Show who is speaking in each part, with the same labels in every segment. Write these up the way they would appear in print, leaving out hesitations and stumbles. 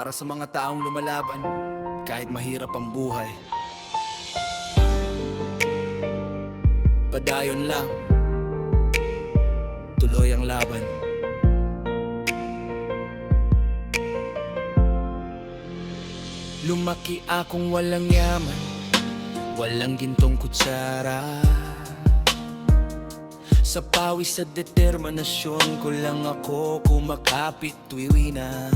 Speaker 1: para sa mga taong lumalaban kahit mahirap ang buhay. Padayon lang, tuloy ang laban. Lumaki akong walang yaman, walang gintong kutsara. Sa pawis at determinasyon ko lang ako kumakapit tuwi na.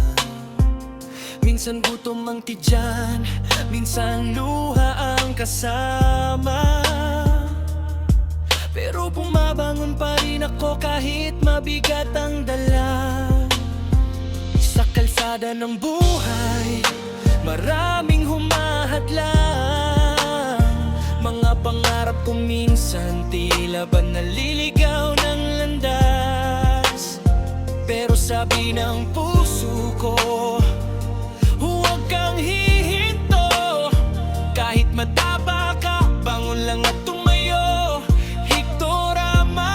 Speaker 1: Minsan gutom ang tidyan, minsan luha ang kasama, pero bumabangon pa rin ako kahit mabigat ang dala. Sa kalsada ng buhay, maraming humahadlang. Mga pangarap ko minsan tila ba naliligaw ng landas. Pero sabi ng puso ko, huwag kang hihinto. Kahit mataba ka, bangon lang at tumayo. Hiktorama.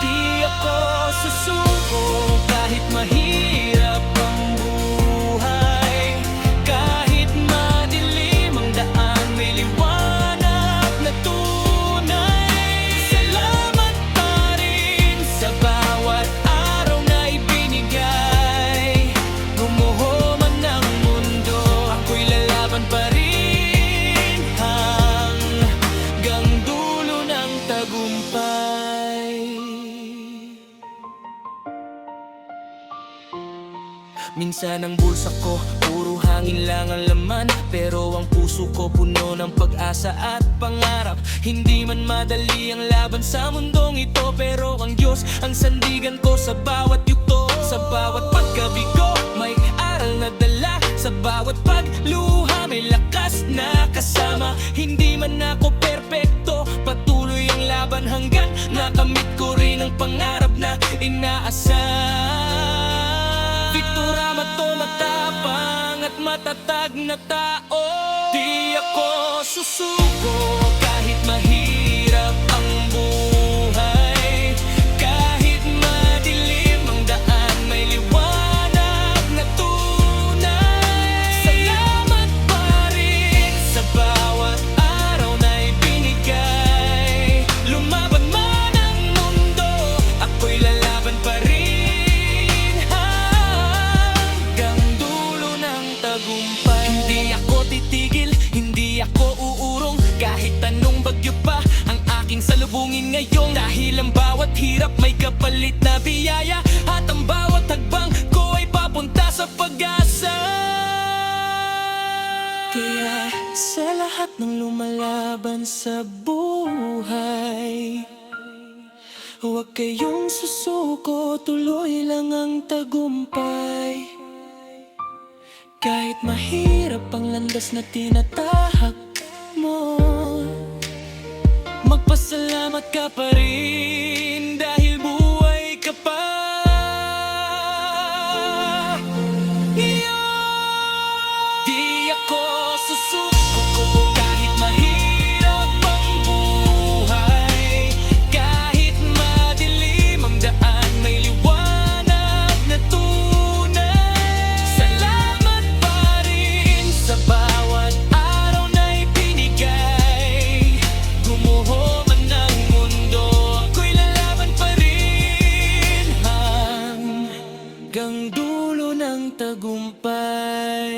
Speaker 1: Di ako susuko kahit mahirap ang buhay. Kahit madilim ang daan, may liwanag na tunay. Salamat pa rin sa bawat araw na ibinigay. Gumuho man ang mundo, ako'y lalaban pa rin hanggang dulo ng tagumpay. Minsan ang bulsa ko, puro hangin lang ang laman, pero ang puso ko puno ng pag-asa at pangarap. Hindi man madali ang laban sa mundong ito, pero ang Diyos ang sandigan ko sa bawat yugto. Sa bawat pagkabigo, may aral na dala. Sa bawat pagluha, may lakas na kasama. Hindi man ako perpekto, patuloy ang laban hanggang nakamit ko rin ang pangarap na inaasam. Victorama to, matapang at matatag na tao. Di ako susuko kahit mahirap ang buhay. Kahit madilim ang daan, may liwanag na tunay. Salamat pa rin sa bawat araw na ibinigay. Lumaban man ang mundo, ako'y lalaban pa rin. Hindi ako titigil, hindi ako uurong. Kahit anong bagyo pa ang aking salubungin ngayon. Dahil ang bawat hirap may kapalit na biyaya, at ang bawat hagbang ko ay papunta sa pag-asa. Kaya sa lahat ng lumalaban sa buhay, huwag kayong susuko, tuloy lang ang tagumpay. Kahit mahirap ang landas na tinatahak mo, magpasalamat ka pa rin dahil buhay ka pa. Di ako susuko kahit mahirap ang buhay. Kahit madilim ang daan, may liwanag na tunay. Salamat pa rin sa bawat araw na ibinigay. Gumuho man ang mundo, ako'y lalaban pa rin hanggang dulo ng tagumpay.